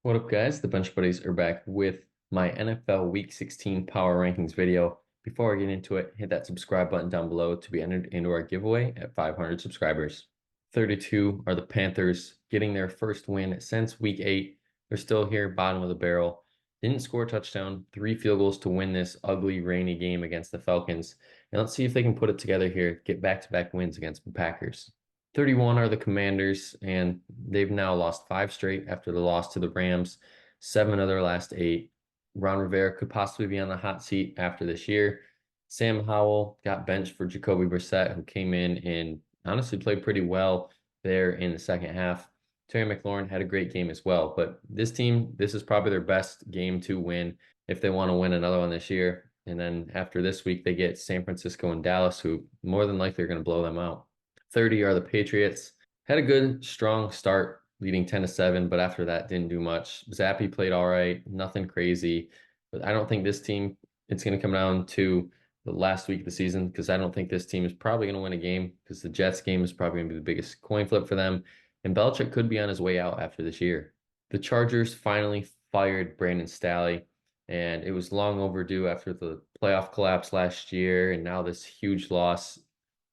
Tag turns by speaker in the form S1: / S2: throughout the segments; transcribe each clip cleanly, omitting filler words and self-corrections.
S1: What up, guys? The Bench Buddies are back with my NFL Week 16 Power Rankings video. Before I get into it, hit that subscribe button down below to be entered into our giveaway at 500 subscribers. 32 are the Panthers, getting their first win since Week 8. They're still here, bottom of the barrel. Didn't score a touchdown, 3 field goals to win this ugly, rainy game against the Falcons. And let's see if they can put it together here, get back-to-back wins against the Packers. 31 are the Commanders, and they've now lost 5 straight after the loss to the Rams, 7 of their last 8. Ron Rivera could possibly be on the hot seat after this year. Sam Howell got benched for Jacoby Brissett, who came in and honestly played pretty well there in the second half. Terry McLaurin had a great game as well, but this team, this is probably their best game to win if they want to win another one this year. And then after this week, they get San Francisco and Dallas, who more than likely are going to blow them out. 30 are the Patriots. Had a good, strong start, leading 10-7, but after that, didn't do much. Zappy played all right, nothing crazy. But I don't think this team, it's going to come down to the last week of the season because I don't think this team is probably going to win a game because the Jets game is probably going to be the biggest coin flip for them. And Belichick could be on his way out after this year. The Chargers finally fired Brandon Staley, and it was long overdue after the playoff collapse last year, and now this huge loss.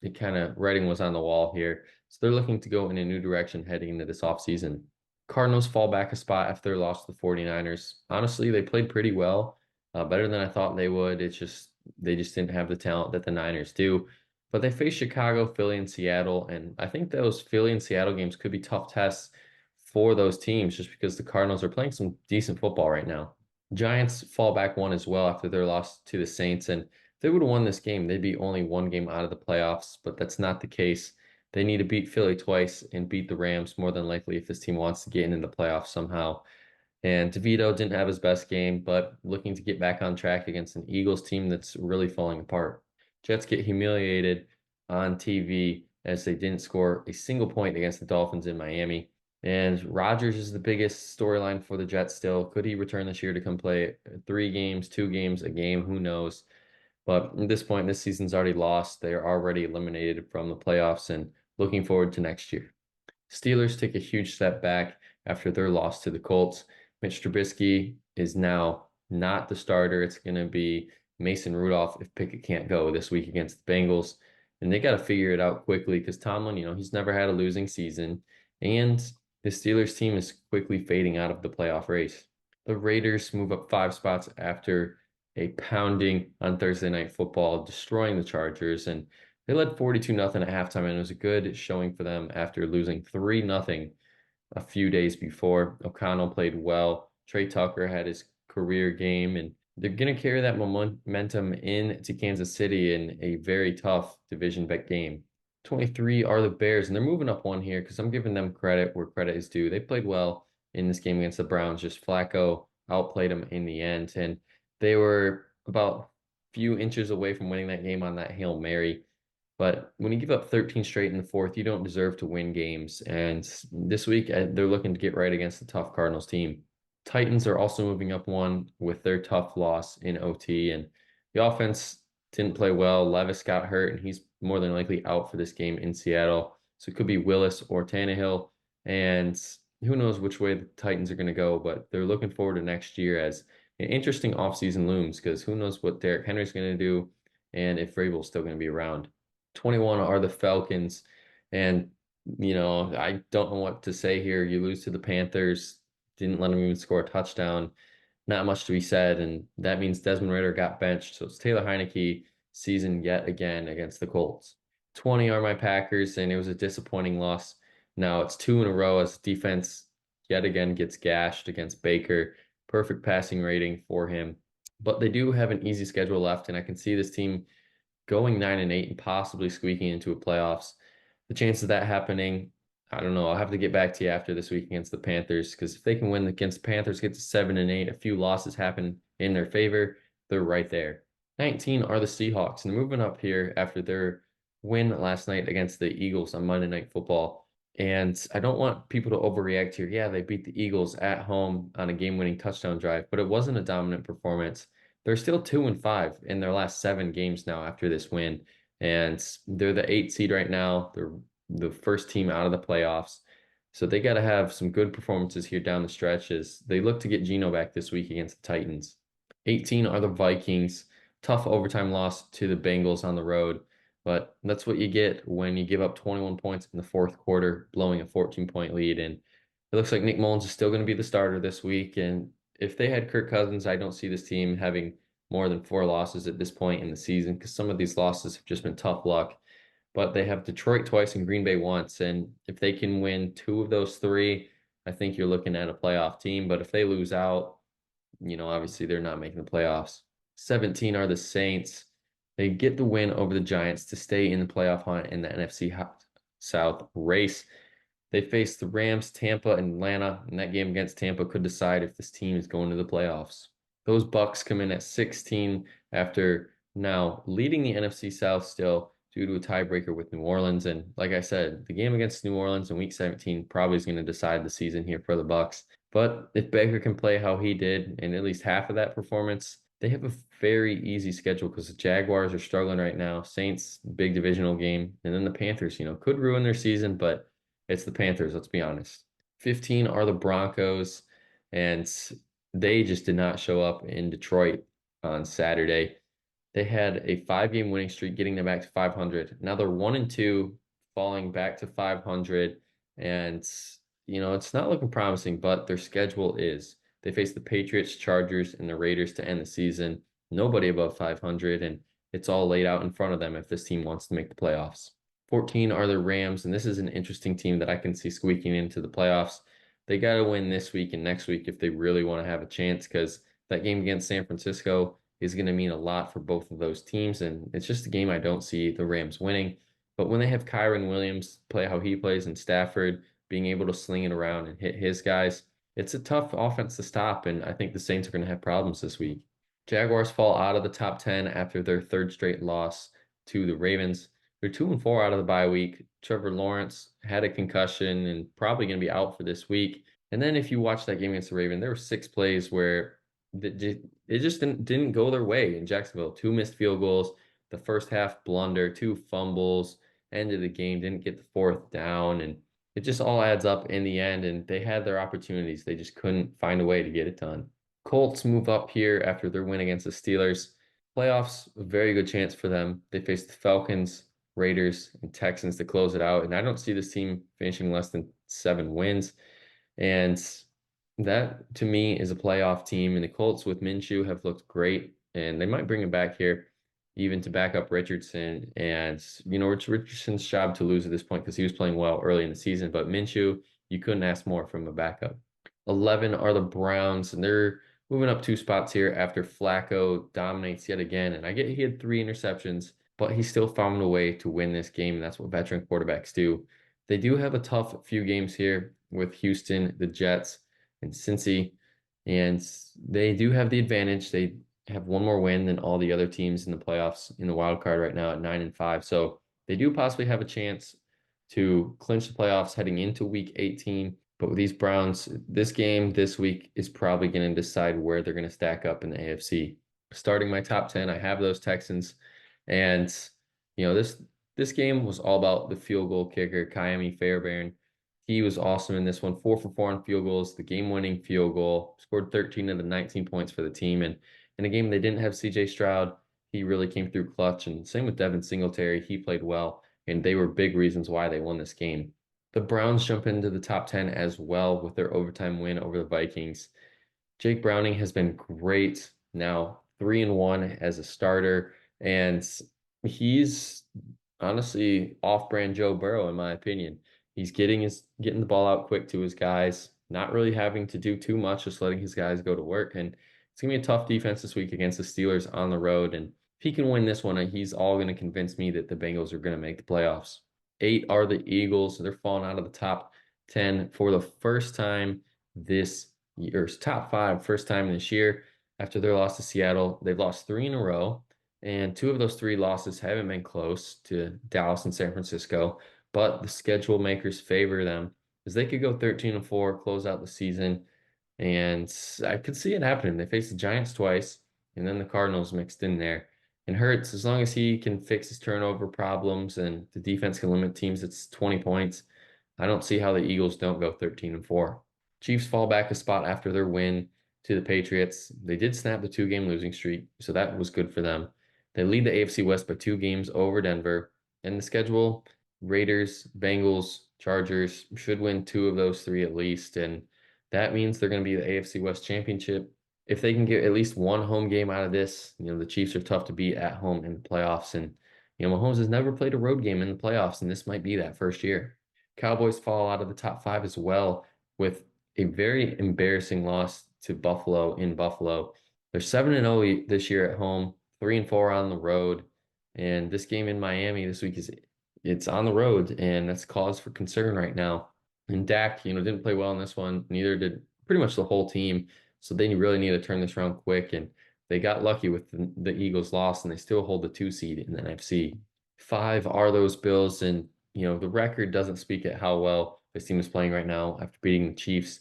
S1: It kind of writing was on the wall here. So they're looking to go in a new direction heading into this offseason. Cardinals fall back a spot after their loss to the 49ers. Honestly, they played pretty well, better than I thought they would. It's just they just didn't have the talent that the Niners do. But they face Chicago, Philly, and Seattle, and I think those Philly and Seattle games could be tough tests for those teams just because the Cardinals are playing some decent football right now. Giants fall back one as well after their loss to the Saints, and if they would have won this game, they'd be only one game out of the playoffs, but that's not the case. They need to beat Philly twice and beat the Rams more than likely if this team wants to get into the playoffs somehow. And DeVito didn't have his best game, but looking to get back on track against an Eagles team that's really falling apart. Jets get humiliated on TV as they didn't score a single point against the Dolphins in Miami. And Rodgers is the biggest storyline for the Jets still. Could he return this year to come play 3 games, 2 games, a game? Who knows? But at this point, this season's already lost. They are already eliminated from the playoffs and looking forward to next year. Steelers take a huge step back after their loss to the Colts. Mitch Trubisky is now not the starter. It's going to be Mason Rudolph if Pickett can't go this week against the Bengals. And they got to figure it out quickly because Tomlin, he's never had a losing season. And the Steelers team is quickly fading out of the playoff race. The Raiders move up 5 spots after a pounding on Thursday Night Football, destroying the Chargers. And they led 42-0 at halftime, and it was a good showing for them after losing 3-0 a few days before. O'Connell played well. Trey Tucker had his career game, and they're going to carry that momentum into Kansas City in a very tough division bet game. 23 are the Bears, and they're moving up one here because I'm giving them credit where credit is due. They played well in this game against the Browns, just Flacco outplayed them in the end, and they were about a few inches away from winning that game on that Hail Mary. But when you give up 13 straight in the fourth, you don't deserve to win games. And this week, they're looking to get right against the tough Cardinals team. Titans are also moving up one with their tough loss in OT. And the offense didn't play well. Levis got hurt, and he's more than likely out for this game in Seattle. So it could be Willis or Tannehill. And who knows which way the Titans are going to go, but they're looking forward to next year as an interesting offseason looms because who knows what Derrick Henry's going to do and if Vrabel's still going to be around. 21 are the Falcons. And, I don't know what to say here. You lose to the Panthers, didn't let them even score a touchdown. Not much to be said. And that means Desmond Ridder got benched. So it's Taylor Heinicke season yet again against the Colts. 20 are my Packers, and it was a disappointing loss. Now it's 2 in a row as defense yet again gets gashed against Baker. Perfect passing rating for him. But they do have an easy schedule left, and I can see this team going 9-8 and possibly squeaking into a playoffs. The chance of that happening, I don't know. I'll have to get back to you after this week against the Panthers because if they can win against the Panthers, get to 7-8, a few losses happen in their favor, they're right there. 19 are the Seahawks, and they're moving up here after their win last night against the Eagles on Monday Night Football. And I don't want people to overreact here. Yeah, they beat the Eagles at home on a game-winning touchdown drive, but it wasn't a dominant performance. They're still 2-5 in their last 7 games now after this win, and they're the 8th seed right now. They're the first team out of the playoffs. So they got to have some good performances here down the stretch as they look to get Geno back this week against the Titans. 18 are the Vikings. Tough overtime loss to the Bengals on the road, but that's what you get when you give up 21 points in the fourth quarter, blowing a 14-point lead. And it looks like Nick Mullins is still going to be the starter this week. And if they had Kirk Cousins, I don't see this team having more than 4 losses at this point in the season because some of these losses have just been tough luck. But they have Detroit twice and Green Bay once. And if they can win 2 of those 3, I think you're looking at a playoff team. But if they lose out, obviously they're not making the playoffs. 17 are the Saints. They get the win over the Giants to stay in the playoff hunt in the NFC South race. They face the Rams, Tampa, and Atlanta, and that game against Tampa could decide if this team is going to the playoffs. Those Bucks come in at 16 after now leading the NFC South still due to a tiebreaker with New Orleans. And like I said, the game against New Orleans in Week 17 probably is going to decide the season here for the Bucks. But if Baker can play how he did in at least half of that performance, they have a very easy schedule because the Jaguars are struggling right now. Saints, big divisional game, and then the Panthers, could ruin their season, but it's the Panthers, let's be honest. 15 are the Broncos, and they just did not show up in Detroit on Saturday. They had a 5-game winning streak, getting them back to 500. Now they're 1-2, falling back to 500, and it's not looking promising, but their schedule is. They face the Patriots, Chargers, and the Raiders to end the season. Nobody above 500, and it's all laid out in front of them if this team wants to make the playoffs. 14 are the Rams, and this is an interesting team that I can see squeaking into the playoffs. They got to win this week and next week if they really want to have a chance because that game against San Francisco is going to mean a lot for both of those teams, and it's just a game I don't see the Rams winning. But when they have Kyren Williams play how he plays and Stafford being able to sling it around and hit his guys, it's a tough offense to stop, and I think the Saints are going to have problems this week. Jaguars fall out of the top 10 after their third straight loss to the Ravens. They're 2-4 out of the bye week. Trevor Lawrence had a concussion and probably going to be out for this week. And then if you watch that game against the Ravens, there were 6 plays where it just didn't go their way in Jacksonville. 2 missed field goals, the first half blunder, 2 fumbles, end of the game, didn't get the 4th down, and it just all adds up in the end, and they had their opportunities. They just couldn't find a way to get it done. Colts move up here after their win against the Steelers. Playoffs, a very good chance for them. They face the Falcons, Raiders, and Texans to close it out, and I don't see this team finishing less than 7 wins. And that, to me, is a playoff team, and the Colts with Minshew have looked great, and they might bring it back here even to back up Richardson. And, it's Richardson's job to lose at this point because he was playing well early in the season. But Minshew, you couldn't ask more from a backup. 11 are the Browns, and they're moving up 2 spots here after Flacco dominates yet again. And I get he had 3 interceptions, but he still found a way to win this game, and that's what veteran quarterbacks do. They do have a tough few games here with Houston, the Jets, and Cincy, and they do have the advantage. They have 1 more win than all the other teams in the playoffs in the wild card right now at 9-5. So they do possibly have a chance to clinch the playoffs heading into week 18. But with these Browns, this game this week is probably going to decide where they're going to stack up in the AFC. Starting my top 10, I have those Texans. And, this game was all about the field goal kicker, Ka'imi Fairbairn. He was awesome in this one, 4 for 4 on field goals, the game-winning field goal, scored 13 of the 19 points for the team. And in a game they didn't have CJ Stroud, he really came through clutch. And same with Devin Singletary, he played well, and they were big reasons why they won this game. The Browns jump into the top 10 as well with their overtime win over the Vikings. Jake Browning has been great now, 3-1 as a starter, and he's honestly off-brand Joe Burrow in my opinion. He's getting the ball out quick to his guys, not really having to do too much, just letting his guys go to work. And it's gonna be a tough defense this week against the Steelers on the road. And if he can win this one, he's all gonna convince me that the Bengals are gonna make the playoffs. 8 are the Eagles. They're falling out of the top 10 for the first time this year, top 5 first time this year after their loss to Seattle. They've lost 3 in a row, and 2 of those 3 losses haven't been close to Dallas and San Francisco. But the schedule makers favor them as they could go 13-4, close out the season. And I could see it happening. They face the Giants twice, and then the Cardinals mixed in there. And Hurts, as long as he can fix his turnover problems and the defense can limit teams, it's 20 points. I don't see how the Eagles don't go 13-4. Chiefs fall back a spot after their win to the Patriots. They did snap the two-game losing streak, so that was good for them. They lead the AFC West by 2 games over Denver. And the schedule, Raiders, Bengals, Chargers should win two of those three at least. And that means they're going to be the AFC West championship. If they can get at least one home game out of this, the Chiefs are tough to beat at home in the playoffs. And, Mahomes has never played a road game in the playoffs, and this might be that first year. Cowboys fall out of the top five as well with a very embarrassing loss to Buffalo in Buffalo. They're 7-0 this year at home, 3-4 on the road. And this game in Miami this week it's on the road, and that's cause for concern right now. And Dak, didn't play well in this one. Neither did pretty much the whole team. So they really need to turn this around quick. And they got lucky with the Eagles' loss, and they still hold the 2 seed in the NFC. 5 are those Bills, and the record doesn't speak at how well this team is playing right now after beating the Chiefs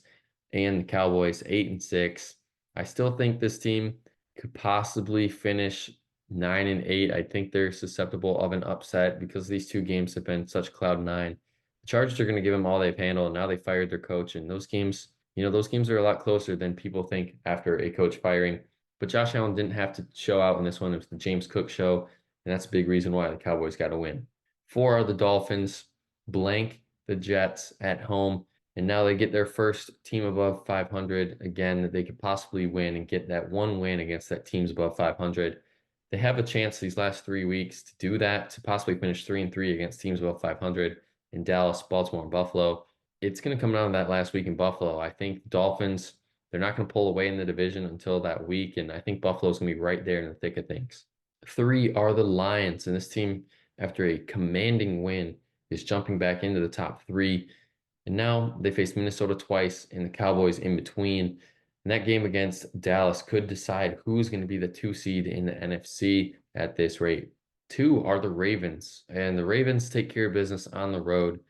S1: and the Cowboys 8-6. I still think this team could possibly finish 9-8. I think they're susceptible of an upset because these 2 games have been such cloud nine. The Chargers are going to give them all they've handled. Now they fired their coach, and those games, those games are a lot closer than people think after a coach firing. But Josh Allen didn't have to show out in this one. It was the James Cook show, and that's a big reason why the Cowboys got to win. 4 are the Dolphins, blank the Jets at home, and now they get their first team above 500 again that they could possibly win and get that one win against that teams above 500. They have a chance these last 3 weeks to do that, to possibly finish 3-3 against teams above 500 in Dallas, Baltimore, and Buffalo. It's going to come down to that last week in Buffalo. I think Dolphins, they're not going to pull away in the division until that week, and I think Buffalo's going to be right there in the thick of things. 3 are the Lions, and this team, after a commanding win, is jumping back into the top 3. And now they face Minnesota twice and the Cowboys in between. And that game against Dallas could decide who's going to be the 2 seed in the NFC at this rate. 2 are the Ravens, and the Ravens take care of business on the road.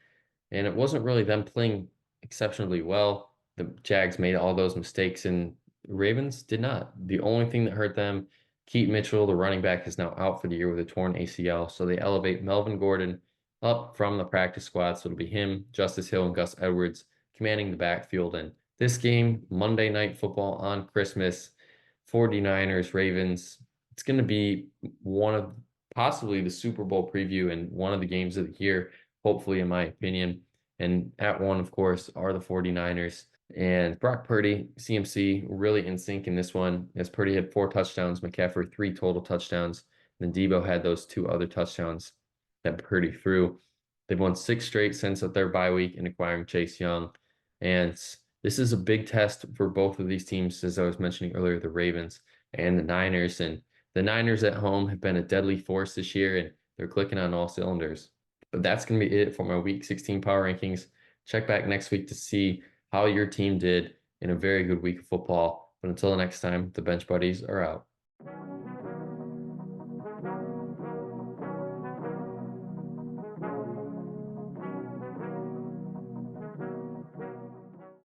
S1: And it wasn't really them playing exceptionally well. The Jags made all those mistakes, and the Ravens did not. The only thing that hurt them, Keaton Mitchell, the running back, is now out for the year with a torn ACL. So they elevate Melvin Gordon up from the practice squad. So it'll be him, Justice Hill, and Gus Edwards commanding the backfield. And this game, Monday Night Football on Christmas, 49ers, Ravens, it's going to be one of possibly the Super Bowl preview and one of the games of the year, hopefully, in my opinion. And at one, of course, are the 49ers. And Brock Purdy, CMC, really in sync in this one, as Purdy had 4 touchdowns, McCaffrey 3 total touchdowns, and then Debo had those 2 other touchdowns that Purdy threw. They've won 6 straight since their bye week in acquiring Chase Young. And this is a big test for both of these teams, as I was mentioning earlier, the Ravens and the Niners. And the Niners at home have been a deadly force this year, and they're clicking on all cylinders. But that's going to be it for my Week 16 power rankings. Check back next week to see how your team did in a very good week of football. But until the next time, the Bench Buddies are out.